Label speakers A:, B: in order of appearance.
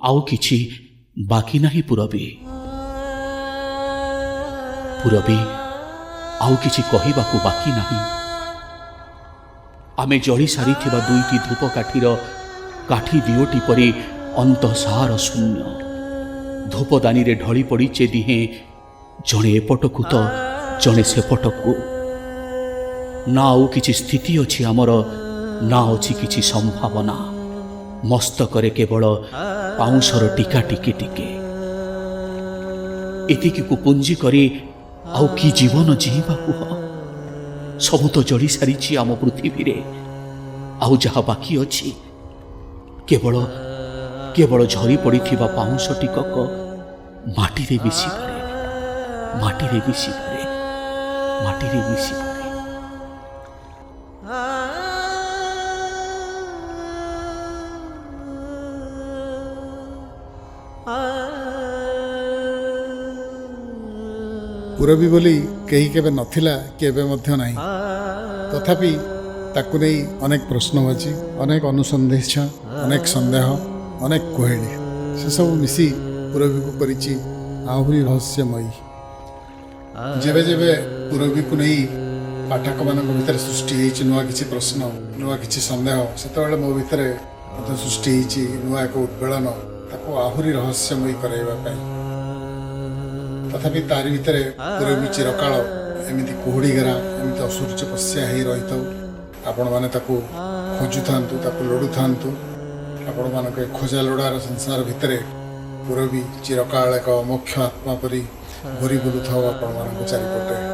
A: आउ किछि बाकी नाही पुरबी पुरबी आउ किछि कहिबाकू बाकी नाही। आमे जଳି सारिथिबा दुईटी धूपकाठीर काठी दिओटी परि अंतसार शून्य। धूपदानी रे ढली पड़ीचे दिहे जड़े एपटकू तो जड़े सेपटकू। ना आउ किछि स्थिति अछि आमर ना अछि किछि संभावना। मस्तकरे केवल पाउंसर टीका टिके टिके। एतिकी को पुंजी करी आउ की जीवन जीवा कुह। सबु तो जड़ी सारिछि आम पृथ्वी रे। आउ जहा बाकी अछि केवल केवल झरी पड़िथिबा पाउंस टिकक माटी रे मिसी पारे माटी रे मिसी पारे माटी रे मिसी पारे।
B: पुरबी बोली कहीं केबे नथिला केबे मध्य नाही। तथापि ताकु नै अनेक प्रश्न अछि, अनेक अनुसंदेश, अनेक संदेह, अनेक कोहेली से सब मिसी पुरबी को करिछि आहुरी रहस्यमयी। जेबे जेबे पुरबी को नहीं पाठक मान भीतर सृष्टि होइछि नुआ किछि प्रश्न, नुआ किछि संदेह, सेतबेले मो भीतर मते सृष्टि होइछि नुआ एक उद्वेलन ताको आहुरी रहस्यमयी कराइबा पई। तथापि तारी भीतर पुरबी चिरकाल एमिति कुहुड़ी घेरा एमिति असुर्य पश्या ही रही था। आपण मैंने खोजु था लड़ू था आपण मान खोजा लड़ार संसार भितर पुरबी चिरकाल एक मुख्य आत्मा परी घूरी बुलू था आपण मान चारिपटे।